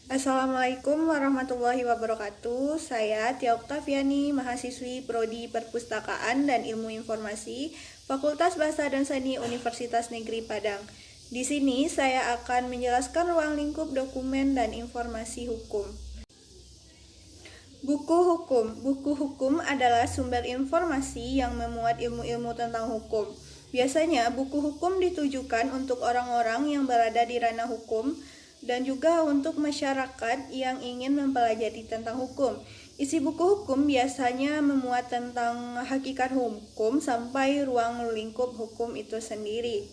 Assalamualaikum warahmatullahi wabarakatuh. Saya Tia Oktaviani, mahasiswi Prodi Perpustakaan dan Ilmu Informasi, Fakultas Bahasa dan Seni Universitas Negeri Padang. Di sini saya akan menjelaskan ruang lingkup dokumen dan informasi hukum. Buku hukum. Buku hukum adalah sumber informasi yang memuat ilmu-ilmu tentang hukum. Biasanya buku hukum ditujukan untuk orang-orang yang berada di ranah hukum dan juga untuk masyarakat yang ingin mempelajari tentang hukum. Isi buku hukum biasanya memuat tentang hakikat hukum sampai ruang lingkup hukum itu sendiri.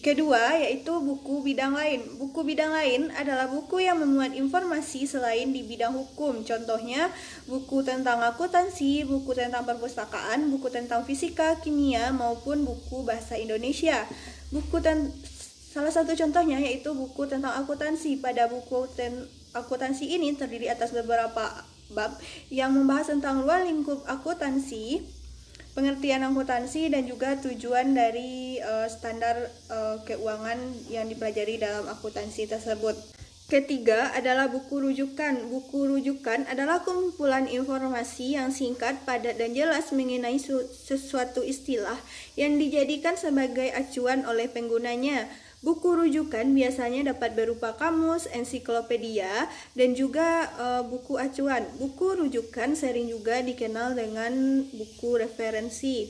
Kedua, yaitu buku bidang lain. Buku bidang lain adalah buku yang memuat informasi selain di bidang hukum. Contohnya, buku tentang akuntansi, buku tentang perpustakaan, buku tentang fisika, kimia, maupun buku bahasa Indonesia. Salah satu contohnya yaitu buku tentang akuntansi. Pada buku akuntansi ini terdiri atas beberapa bab yang membahas tentang luar lingkup akuntansi, pengertian akuntansi, dan juga tujuan dari standar keuangan yang dipelajari dalam akuntansi tersebut. Ketiga adalah buku rujukan. Buku rujukan adalah kumpulan informasi yang singkat, padat, dan jelas mengenai sesuatu istilah yang dijadikan sebagai acuan oleh penggunanya. Buku rujukan biasanya dapat berupa kamus, ensiklopedia, dan juga buku acuan. Buku rujukan sering juga dikenal dengan buku referensi.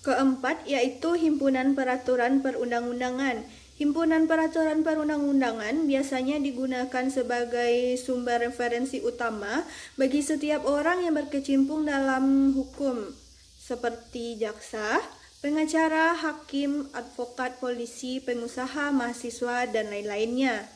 Keempat, yaitu himpunan peraturan perundang-undangan. Himpunan peraturan perundang-undangan biasanya digunakan sebagai sumber referensi utama bagi setiap orang yang berkecimpung dalam hukum, seperti jaksa, pengacara, hakim, advokat, polisi, pengusaha, mahasiswa, dan lain-lainnya.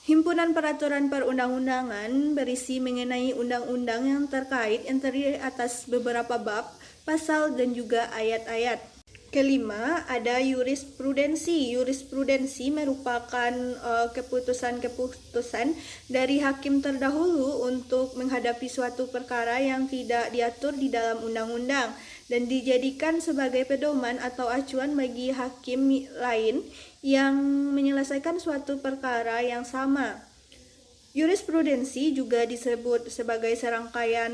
Himpunan peraturan perundang-undangan berisi mengenai undang-undang yang terkait yang terdiri atas beberapa bab, pasal, dan juga ayat-ayat. Kelima, ada jurisprudensi. Jurisprudensi merupakan keputusan-keputusan dari hakim terdahulu untuk menghadapi suatu perkara yang tidak diatur di dalam undang-undang dan dijadikan sebagai pedoman atau acuan bagi hakim lain yang menyelesaikan suatu perkara yang sama. Jurisprudensi juga disebut sebagai serangkaian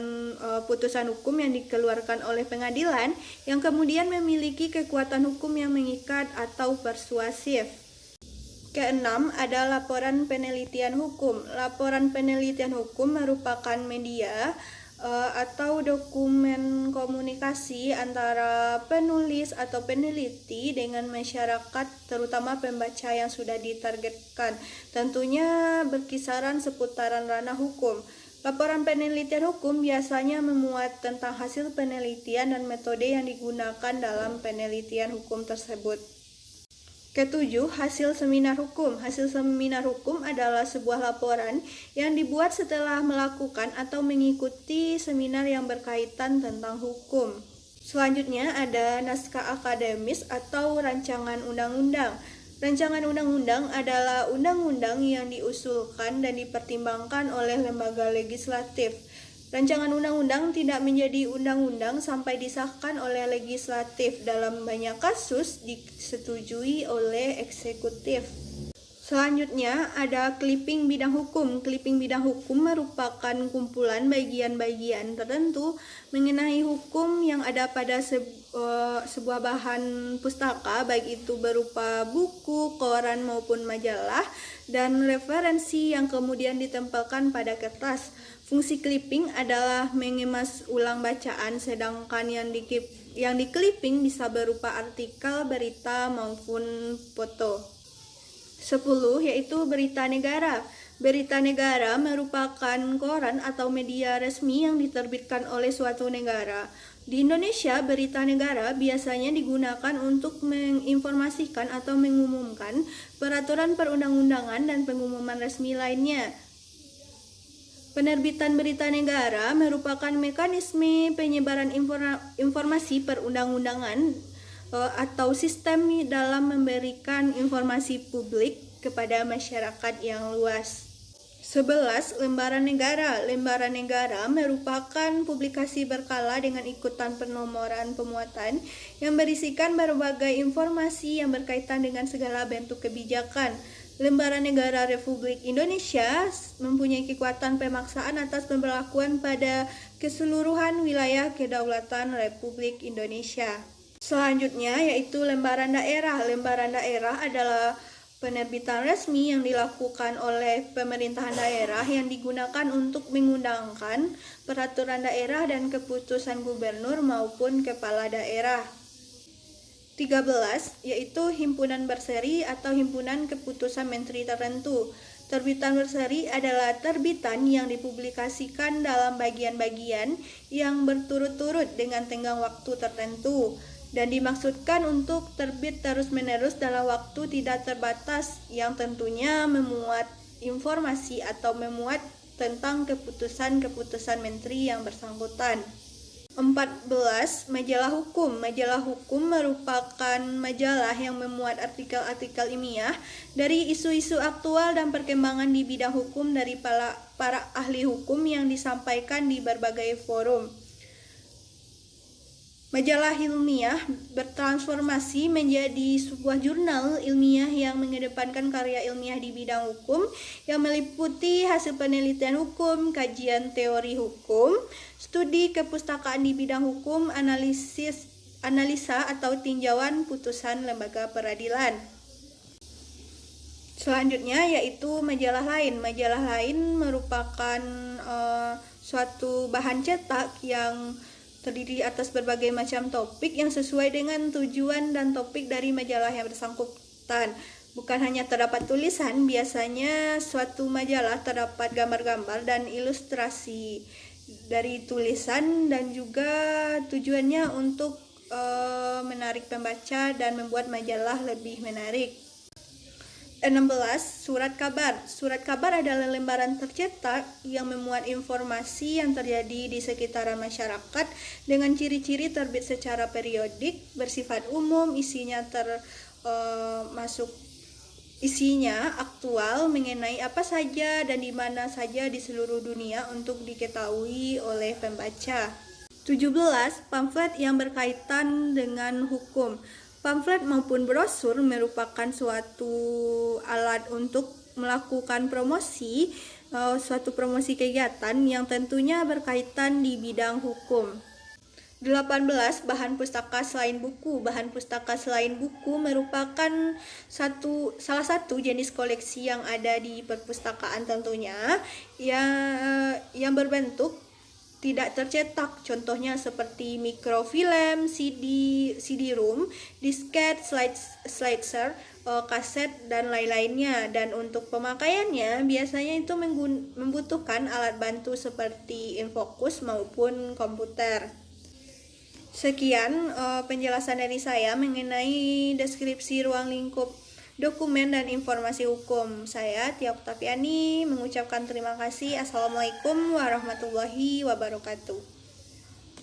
putusan hukum yang dikeluarkan oleh pengadilan yang kemudian memiliki kekuatan hukum yang mengikat atau persuasif. Keenam, ada laporan penelitian hukum. Laporan penelitian hukum merupakan media atau dokumen komunikasi antara penulis atau peneliti dengan masyarakat, terutama pembaca yang sudah ditargetkan. Tentunya berkisaran seputaran ranah hukum. Laporan penelitian hukum biasanya memuat tentang hasil penelitian dan metode yang digunakan dalam penelitian hukum tersebut. Ketujuh, hasil seminar hukum. Hasil seminar hukum adalah sebuah laporan yang dibuat setelah melakukan atau mengikuti seminar yang berkaitan tentang hukum. Selanjutnya ada naskah akademis atau rancangan undang-undang. Rancangan undang-undang adalah undang-undang yang diusulkan dan dipertimbangkan oleh lembaga legislatif. Rancangan undang-undang tidak menjadi undang-undang sampai disahkan oleh legislatif. Dalam banyak kasus disetujui oleh eksekutif. Selanjutnya ada clipping bidang hukum. Clipping bidang hukum merupakan kumpulan bagian-bagian tertentu mengenai hukum yang ada pada sebuah bahan pustaka, baik itu berupa buku, koran, maupun majalah, dan referensi yang kemudian ditempelkan pada kertas. Fungsi clipping adalah mengemas ulang bacaan, sedangkan yang di clipping bisa berupa artikel, berita, maupun foto. 10, yaitu berita negara. Berita negara merupakan koran atau media resmi yang diterbitkan oleh suatu negara. Di Indonesia, berita negara biasanya digunakan untuk menginformasikan atau mengumumkan peraturan perundang-undangan dan pengumuman resmi lainnya. Penerbitan berita negara merupakan mekanisme penyebaran informasi perundang-undangan atau sistem dalam memberikan informasi publik kepada masyarakat yang luas. 11. Lembaran negara. Lembaran negara merupakan publikasi berkala dengan ikutan penomoran pemuatan yang berisikan berbagai informasi yang berkaitan dengan segala bentuk kebijakan. Lembaran negara Republik Indonesia mempunyai kekuatan pemaksaan atas pemberlakuan pada keseluruhan wilayah kedaulatan Republik Indonesia. Selanjutnya yaitu lembaran daerah. Lembaran daerah adalah penerbitan resmi yang dilakukan oleh pemerintahan daerah yang digunakan untuk mengundangkan peraturan daerah dan keputusan gubernur maupun kepala daerah. 13. Yaitu himpunan berseri atau himpunan keputusan menteri tertentu. Terbitan berseri adalah terbitan yang dipublikasikan dalam bagian-bagian yang berturut-turut dengan tenggang waktu tertentu dan dimaksudkan untuk terbit terus-menerus dalam waktu tidak terbatas yang tentunya memuat informasi atau memuat tentang keputusan-keputusan menteri yang bersangkutan. 14. Majalah hukum. Majalah hukum merupakan majalah yang memuat artikel-artikel ilmiah dari isu-isu aktual dan perkembangan di bidang hukum dari para ahli hukum yang disampaikan di berbagai forum. Majalah ilmiah bertransformasi menjadi sebuah jurnal ilmiah yang mengedepankan karya ilmiah di bidang hukum yang meliputi hasil penelitian hukum, kajian teori hukum, studi kepustakaan di bidang hukum, analisa atau tinjauan putusan lembaga peradilan. Selanjutnya yaitu majalah lain. Majalah lain merupakan suatu bahan cetak yang terdiri atas berbagai macam topik yang sesuai dengan tujuan dan topik dari majalah yang bersangkutan. Bukan hanya terdapat tulisan, biasanya suatu majalah terdapat gambar-gambar dan ilustrasi dari tulisan dan juga tujuannya untuk menarik pembaca dan membuat majalah lebih menarik. 16. Surat kabar. Surat kabar adalah lembaran tercetak yang memuat informasi yang terjadi di sekitaran masyarakat dengan ciri-ciri terbit secara periodik, bersifat umum, isinya aktual mengenai apa saja dan di mana saja di seluruh dunia untuk diketahui oleh pembaca. 17. Pamflet yang berkaitan dengan hukum. Pamflet maupun brosur merupakan suatu alat untuk melakukan promosi, suatu promosi kegiatan yang tentunya berkaitan di bidang hukum. 18. Bahan pustaka selain buku. Bahan pustaka selain buku merupakan salah satu jenis koleksi yang ada di perpustakaan tentunya, yang berbentuk tidak tercetak, contohnya seperti mikrofilm, CD-ROM, disket, slicer, kaset, dan lain-lainnya. Dan untuk pemakaiannya biasanya itu membutuhkan alat bantu seperti infocus maupun komputer. Sekian penjelasan dari saya mengenai deskripsi ruang lingkup dokumen dan informasi hukum. Saya Tia Oktaviani mengucapkan terima kasih. Assalamualaikum warahmatullahi wabarakatuh.